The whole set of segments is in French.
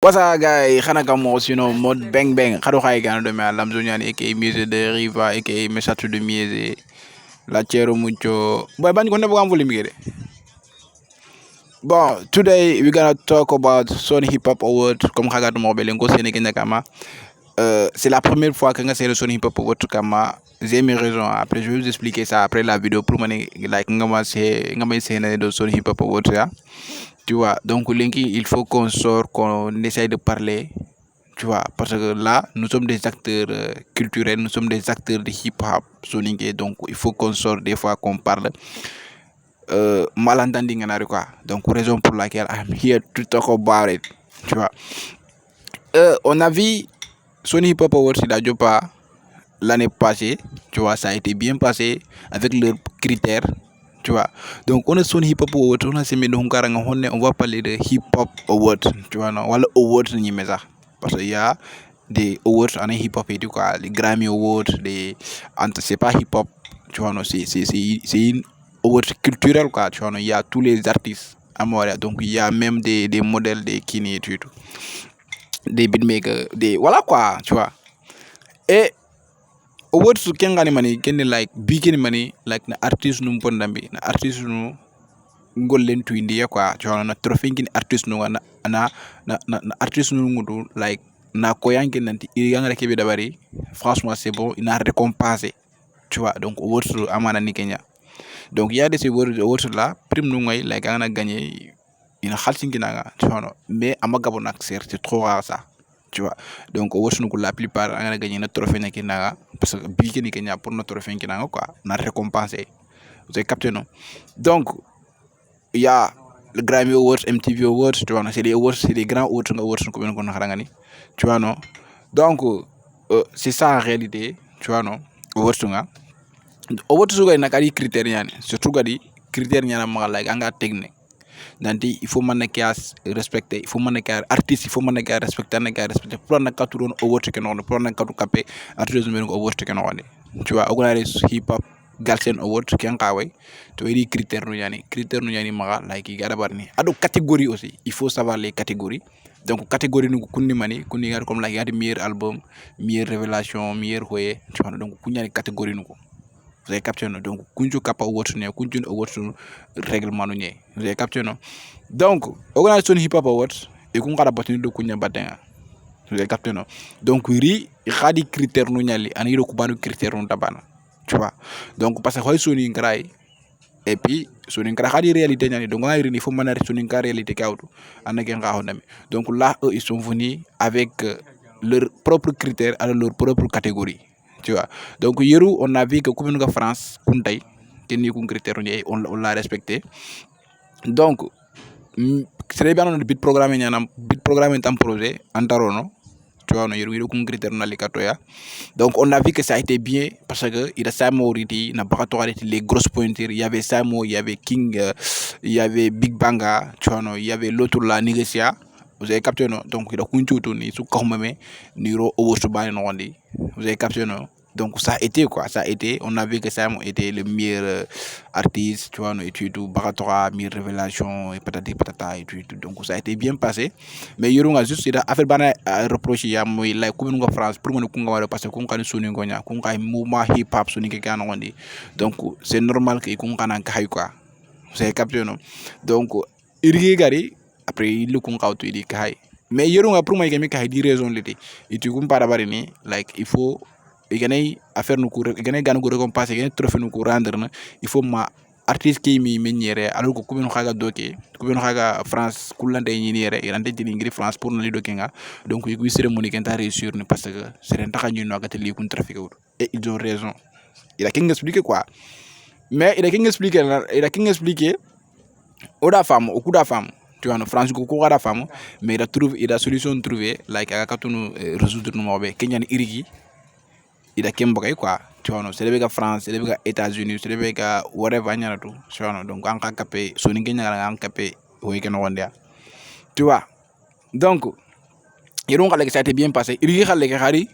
What's up, guy? Xana kam mo sino mod bang bang. Xado xay gana do me alam zo nyani aka musée de Riva aka message de musée. La chero mucho. Boy ban ko ne bu am volume gede. Bon, today we're gonna talk about Sony Hip Hop Award comme xagat mo be lengo sene kenya kama. C'est la première fois que c'est le Sony Hip Hop Award kama. J'ai mes raisons. Après je vais vous expliquer ça après la vidéo pour mané like ngama c'est de Sony Hip Hop Award ya. Tu vois, donc Linky, il faut qu'on sort, qu'on essaye de parler, tu vois, parce que là, nous sommes des acteurs culturels, nous sommes des acteurs de hip-hop, Soninké, donc il faut qu'on sort des fois, qu'on parle. Malentendu, quoi. Donc, raison pour laquelle I'm here to talk about it, tu vois. On a vu Sony Hip Hop Awards, il a pas l'année passée, tu vois, ça a été bien passé avec leurs critères. Tu vois, donc on a son hip hop award, on a semé donc on va parler de hip hop award, tu vois, non, wala award ni mesa, parce qu'il y a des awards en hip hop et tout quoi, les Grammy awards, c'est pas hip hop, tu vois, non, c'est une award culturel quoi, tu vois, non, il y a tous les artistes à Montréal, donc il y a même des modèles, des kini et tout, des beatmakers, des voilà quoi, tu vois, et awards kengani mani kende like bigini mani like na artist num pondambi na artist nu gollen tu india quoi tu vois na trophée ngin artist nu na artist nu ngudu like na koyanke nanti yanga kebe dabari franchement c'est bon il a récompensé tu vois donc awards amana ni Kenya donc il y a des awards là prime nu ngay like anga gagné ina khalsingi nanga tu vois mais amagabo nak c'est trop rare ça tu vois donc la plupart on a gagné notre trophée nakinaga parce que bi ni Kenya pour notre trophée nakinaga quoi on a récompensé vous avez capté non donc il y a le Grammy Awards, MTV Awards, tu vois, c'est des awards, c'est des grands awards tu vois non donc c'est ça en réalité tu vois non awards suga nakari critères yani surtout gadi critères nyana ma like anga technique nanti il faut manaka respecter il faut manaka artiste il faut manaka respecter pour naka tu don award ke non pour naka tu capé artiste men ko award ke non tu vois organise hip hop galsen award ken kawai to iri critère no yani maga like gada barni ado catégorie aussi il faut savoir les catégories donc catégorie nu kunni mani kunni gar comme like yadi meilleur album meilleure révélation meilleur hoye tu vois donc kunyani catégorie nu ko vous avez capté non donc kunju kapa award ne kunju award règlement no nye vous avez capté non donc organisation hip hop awards e kun kada batini do kunya batenga vous avez capté non donc ri khadi critère no nyali ani ro kubanu critère no tabana tu vois donc parce que hoy soni ngray et puis soni ngray khadi réalité nyani donc ngay ri faut manar soni ngray réalité kawtu anake nga honami donc là eux ils sont venus avec leurs propres critères à leur propre catégorie tu vois donc yeru on a vu que comme nga France kuntay kenni kun critère on l'a respecté donc c'est bien on bit programme nyanam bit programme tam projet antarono tu vois no yeru kun critère na likatoya donc on a vu que ça a été bien parce que il a ça moriti na bakato les grosses pointures il y avait Samo il y avait King il y avait Big Banga tu vois no il y avait l'autre là Nigeria vous avez capté non donc il a kunchutu ni su kahmame ni ro owo su bani no wandi vous avez capté non donc ça a été quoi ça a été on a vu que Sam était le meilleur artiste tu vois no et tout bakatora meilleure révélation et patati patata et tout donc ça a été bien passé mais yorunga juste il a affaire bana reprocher ya moy like comme nga France pour mon kunga wala parce que kun kan suni ngonya kun kay mouvement hip hop suni ke kan wandi donc c'est normal que kun kan kay quoi vous avez capté non donc irigi gari après il kun kawtu idi kay mais yorunga pour moi kay mi kay di raison l'été et tu compare bari ni like il faut ganay affaire nu ko ganay gan ko récompenser ganay trophée nu ko rendre na il faut ma artiste qui mi menyere alors que kubeno khaga doké kubeno khaga France kulande ni nere irande dini ngiri France pour na li doké nga donc yi cérémonie kenta réussir ni parce que c'est un taxanyu no gati li kun trafic et ils ont raison il a qu'à expliquer quoi mais il a qu'à expliquer oda femme au coup da femme tu vois en France ko ko da femme mais il a solution trouvé like aka katunu résoudre no mobe kenyan irigi il a kembagay quoi tu vois non c'est les France c'est les États-Unis c'est les whatever nyana tout tu vois donc en capé soni kenya en capé hoy ken wondia tu vois donc yero ngale ça a été bien passé il y a les khari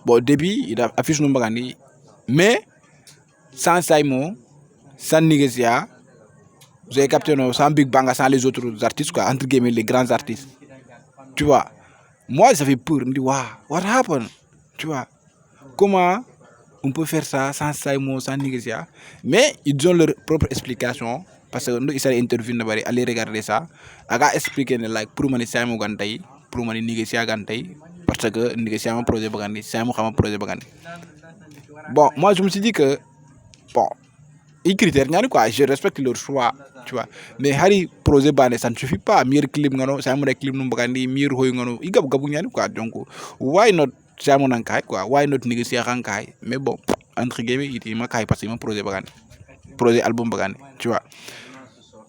bon début il a affiche no mbagandi mais sans Simon sans Nigeria vous avez capté non sans Big Bang sans les autres artistes quoi entre guillemets les grands artistes tu vois Moi, j'avais peur. Je me dis, waouh, what happened? Tu vois, comment on peut faire ça sans Simon, sans négocier? Mais ils ont leur propre explication. Parce que nous, ils sont intervenus, aller regarder ça. Ils ont expliqué, like, pour moi, Simon Gantay, pour moi, négocier Gantay. Parce que négocier un projet Bagani, Simon a un projet Bagani. Bon, moi, je me suis dit que, bon, les critères, quoi, je respecte leur choix, tu vois. Mais Harry, projet Bagani, ça ne suffit pas. Meilleur clip, Simon a clip, meilleur hoy, il y a quoi. Donc, why not Simon Ankai, quoi, why not négocier Ankai? Mais bon, entre guillemets, il m'a parce que c'est un projet Bagani, projet album Bagani, tu vois.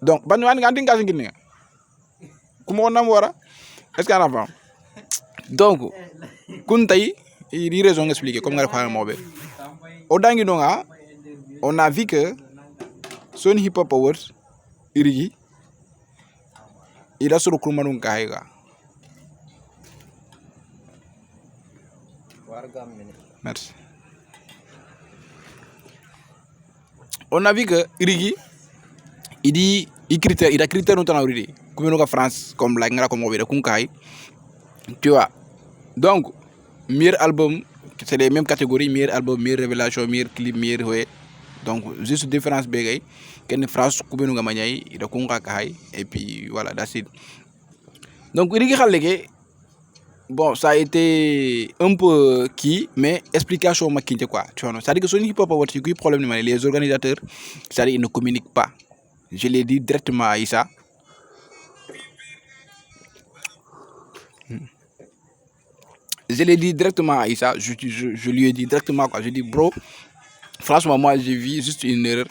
Donc, ban wan nganti ngasi ngini kuma wona wara est ce que avant donc kun tay il raison expliquer comme nga fa mobe o dangi no nga on a vu que son hip hop awards irigi ila suru kuma nun kaiga merci on a vu que irigi il a critère non tanawridi comme no France comme la ngara comme mobe kun kai tu vois. Donc meilleur album c'est les mêmes catégories, meilleur album, meilleure révélation, meilleur clip, meilleur ouais. Donc juste différence bégay ken France kubenu nga magnay ida kunga kai et puis voilà that's it. Donc irigi xalé bon ça a été un peu qui mais explication makinte quoi tu vois. C'est-à-dire que son hip hop a wati qui problème les organisateurs c'est-à-dire ils ne communiquent pas. Je l'ai dit directement à Issa. Je l'ai dit directement à Issa, je lui ai dit directement quoi. Je dis bro, franchement moi j'ai vu juste une erreur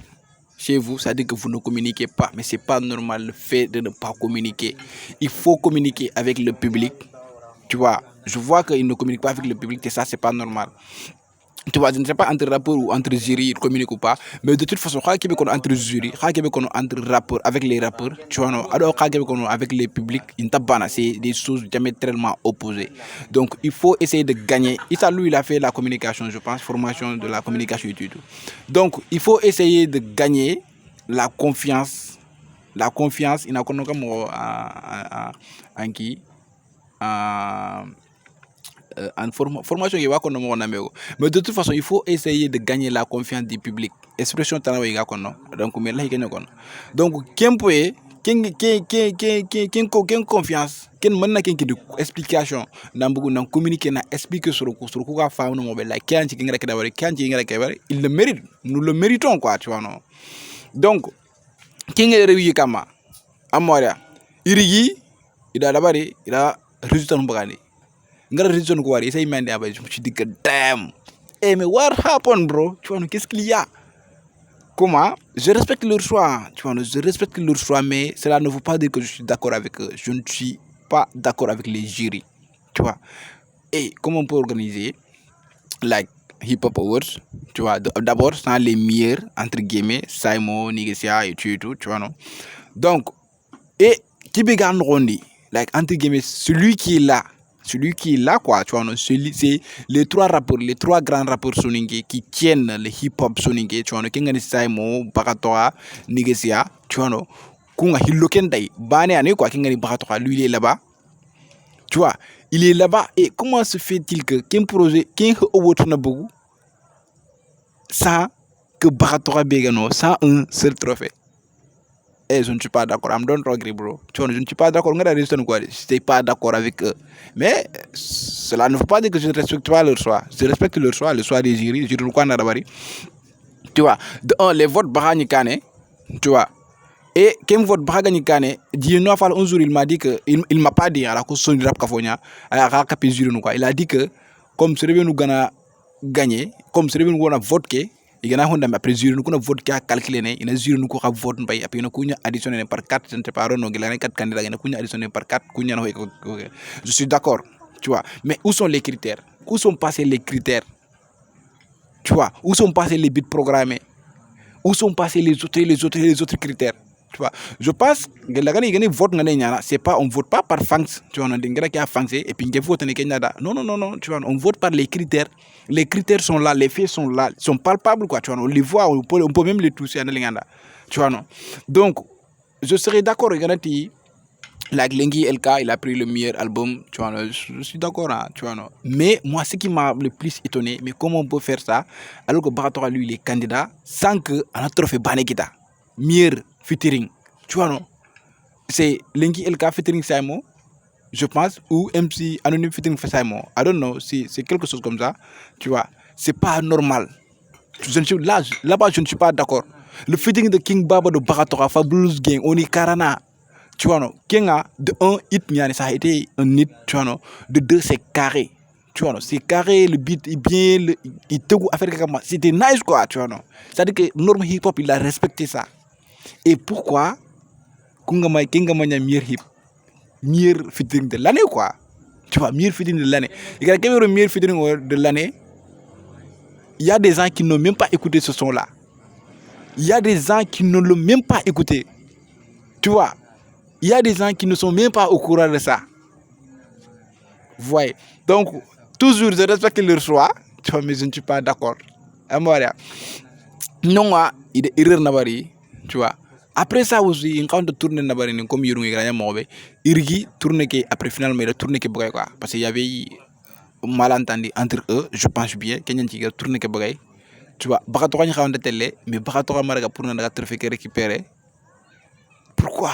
chez vous, c'est-à-dire que vous ne communiquez pas, mais c'est pas normal le fait de ne pas communiquer. Il faut communiquer avec le public, tu vois. Je vois qu'il ne communique pas avec le public et ça c'est pas normal. Tu vois, je ne sais pas entre rappeurs ou entre jury, ils communiquent ou pas, mais de toute façon, quand entre jury, quand entre rappeurs, avec les rappeurs, tu vois, non, alors quand avec les publics, c'est des choses diamétralement opposées. Donc, il faut essayer de gagner. Et ça, lui, il a fait la communication, je pense, formation de la communication et tout. Donc, il faut essayer de gagner la confiance. La confiance, il y a comme en qui en formation qui va qu'on mais de toute façon il faut essayer de gagner la confiance du public expression tanawe ga kono donc mais là il donc quem peut quem confiance quem mën na ken ki explication na mbugu na communiquer na expliquer sur ko ga faamu no be la ken ci ngi rek da wari ken ci ngi rek wari il le mérite nous le méritons quoi tu vois non donc ki ngi rewi kama amoria irigi ida dabari ida résultat no bagani ngara reason ko wari say mandi abay je me suis dit que damn mais what happened bro tu vois qu'est-ce qu'il y a comment je respecte leur choix tu vois je respecte leur choix mais cela ne veut pas dire que je suis d'accord avec eux je ne suis pas d'accord avec les jurys tu vois et comment on peut organiser like hip hop awards tu vois d'abord sans les meilleurs entre guillemets Simon Nigesia et tout tu vois non donc et qui began rondi like entre guillemets celui qui est là quoi tu vois non c'est les trois grands rappeurs soninké qui tiennent le hip hop soninké tu vois non kengani Simon Bakatoa Nigesia tu vois non kunga hiloken day bane ane quoi kengani Bakatoa lui il est là-bas tu vois il est là-bas et comment se fait-il que qu'un projet qu'un owotu na bogu sans que Bakatoa begano sans un seul trophée. Je ne suis pas d'accord. I'm don't agree, bro. Tu vois, je ne suis pas d'accord. Je ne suis pas d'accord avec eux. Mais cela ne veut pas dire que je ne respecte pas leur choix. Je respecte leur choix, le choix des jurys. Je ne tu vois, de un, les votes Bahani Kane, tu vois. Et quand vote Bahani Kane, un jour, il m'a dit que, il m'a pas dit, à la cause de rap Kafonia, à la rap il a dit que, comme ce nous gagner, comme ce nous voter, il y a un après jury nous vote qui a calculé il y a jury nous ko vote mbay après nous kunya additionné par 4 je ne sais pas non il 4 candidats il kunya additionné par 4 kunya je suis d'accord tu vois mais où sont les critères où sont passés les critères tu vois où sont passés les buts programmés où sont passés les autres critères tu vois je pense que la vote c'est pas on vote pas par fangs tu vois on dit qui a fangsé et puis on vote non tu vois on vote par les critères sont là les faits sont là sont palpables quoi tu vois on les voit on peut même les toucher tu vois non donc je serais d'accord Like Lengi LK, il a pris le meilleur album, tu vois, je suis d'accord, hein, tu vois, non. Mais moi, ce qui m'a le plus étonné, mais comment on peut faire ça, alors que Baratora, lui, il est candidat, sans que un trophée Banekita, meilleur featuring, tu vois, non. C'est Lengi LK featuring Simon, je pense, ou MC Anonyme featuring Simon. I don't know, c'est quelque chose comme ça, tu vois. C'est pas normal. Là-bas, je ne suis pas d'accord. Le featuring de King Baba de Baratora, Fabulous Gang, on est Karana. Tu vois, non, Kenga, de un hit, ça a été un hit, tu vois, non, de deux, c'est carré. Tu vois, non, c'est carré, le beat est bien, il te goûte à faire quelque chose. C'était nice, quoi, tu vois, non. C'est-à-dire que norme hip-hop, il a respecté ça. Et pourquoi Kenga Manya meilleur hip, meilleur featuring de l'année, quoi. Tu vois, meilleur featuring de l'année. Et quand il y a le meilleur featuring de l'année, il y a des gens qui n'ont même pas écouté ce son-là. Il y a des gens qui ne l'ont même pas écouté. Tu vois, il y a des gens qui ne sont même pas au courant de ça. Vous voyez. Donc, toujours, je respecte leur choix, tu vois, mais je ne suis pas d'accord. Non, il est erreur nabari, tu vois. Après ça aussi, quand on tourne nabari, comme il y a un mauvais, il tourne après finalement, il tourne quoi. Parce qu'il y avait malentendu entre eux, je pense bien, Kenyan Tiga tourne tu vois. Bakatora n'y a pas télé, mais Bakatora Maraga pour n'a pas récupérer. Pourquoi?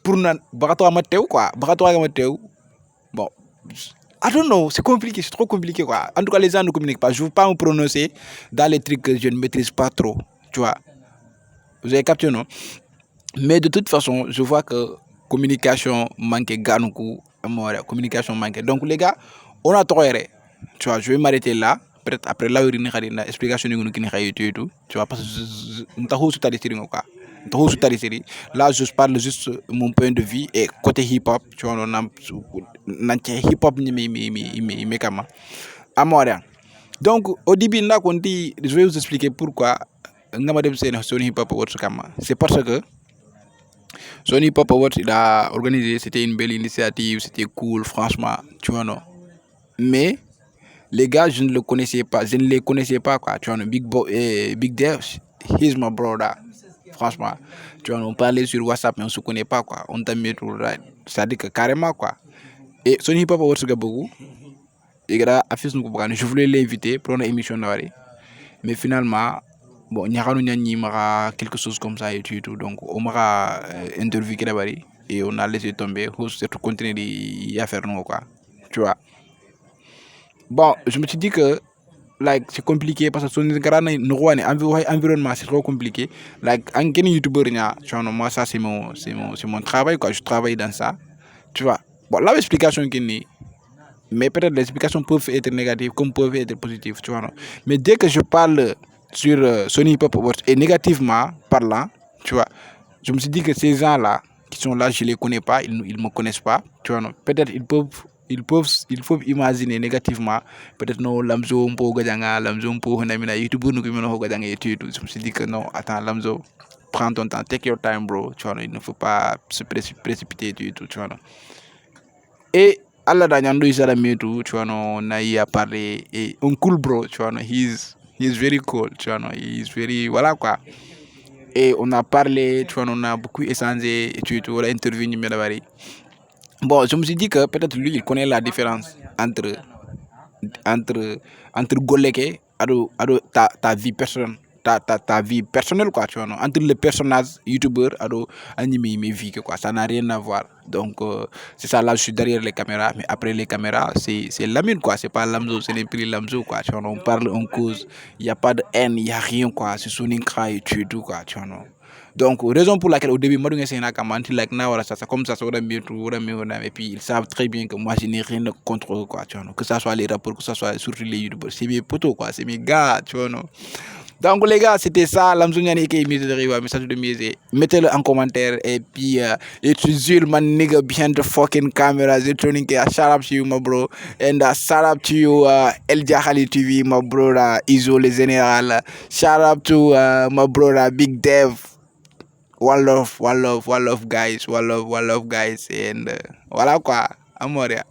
Pour n'a Bakatora Mateo quoi. Bakatora Mateo. Bon, I don't know, c'est compliqué, c'est trop compliqué quoi. En tout cas, les gens ne communiquent pas. Je ne veux pas me prononcer dans les trucs que je ne maîtrise pas trop, tu vois. Vous avez capté, non? Mais de toute façon, je vois que communication manque, Ganoukou, communication manque. Donc les gars, on a trop erré. Tu vois, je vais m'arrêter là. Peut-être après là, il y a une explication et tout. Tu vois, parce que nous avons tout à quoi. Là, je parle juste mon point de vue et côté hip-hop, tu vois, on a hip-hop mais comment à moi. Donc, au début, là, je vais vous expliquer pourquoi Sony Hip-Hop Awards. C'est parce que Sony Hip-Hop Awards, il a organisé, c'était une belle initiative, c'était cool, franchement, tu vois, non. Mais les gars, je ne le connaissais pas, je ne les connaissais pas, quoi, tu vois, non. Big Dev, he's my brother. Franchement, tu vois, on parlait sur WhatsApp, mais on se connaît pas, quoi. On t'a mis tout right. C'est-à-dire que carrément, quoi. Et Sony Hip Hop Awards, beaucoup. Et je voulais l'inviter pour une émission d'Awari. Mais finalement, bon, il y a quelque chose comme ça et tout. Donc, on m'a interviewé d'Awari. Et on a laissé tomber. C'est tout continuer à faire, quoi. Tu vois. Bon, je me suis dit que like c'est compliqué parce que son environnement c'est trop compliqué like en quel youtubeur tu vois moi ça c'est mon travail quoi, je travaille dans ça, tu vois. Bon, là l'explication qui n'est, mais peut-être les explications peuvent être négatives comme peuvent être positives, tu vois, non? Mais dès que je parle sur Sony Hip Hop Awards et négativement parlant, tu vois, je me suis dit que ces gens-là qui sont là, je les connais pas, ils me connaissent pas, tu vois, non? Peut-être ils peuvent imaginer négativement, peut-être non, Lamzo Mpo Gadanga, Lamzo Mpo Honamina, YouTube, nous qui me Gadanga et tout. Je me suis dit que non, attends, Lamzo, prends ton temps, take your time, bro, tu vois, il ne faut pas se précipiter du tout, tu vois, non? Et Allah Danyando Isarami, tu vois, non, on a eu à parler, et un cool bro, tu vois, non, he's very cool, tu vois, non, he's very, voilà quoi. Et on a parlé, tu vois, on a beaucoup échangé, et tout, on a intervenu, bon, je me suis dit que peut-être lui, il connaît la différence entre, entre Goleke et ta vie personnelle. Ta vie personnelle, quoi, tu vois, non? Entre le personnage youtubeur et mes vies, quoi, ça n'a rien à voir. Donc, c'est ça, là, je suis derrière les caméras, mais après les caméras, c'est Lamine, quoi, c'est pas Lamzo, c'est l'imprimé Lamzo, quoi, tu vois, non? On parle, on cause, il n'y a pas de haine, il n'y a rien, quoi, c'est son incra et tout, quoi, tu vois, non? Donc, raison pour laquelle au début, moi, c'est like, ça, comme ça, et puis ils savent très bien que moi, je n'ai rien contre eux, quoi, tu vois, non? Que ça soit les rapports, que ça soit surtout les youtubeurs, c'est mes potos, quoi, c'est mes gars, tu vois, non? Donc les gars, c'était ça, l'Amzouniani qui est message de mise. Mettez-le en commentaire et puis it's Zul, my nigga behind the fucking cameras. It's turning a shout out to you, my bro. And shout out to you, El Jahali TV, my brother, Izo Le General. Shout out to my brother, Big Dev. One love, one love, one love, guys. One love, guys. And voilà quoi. Amoria.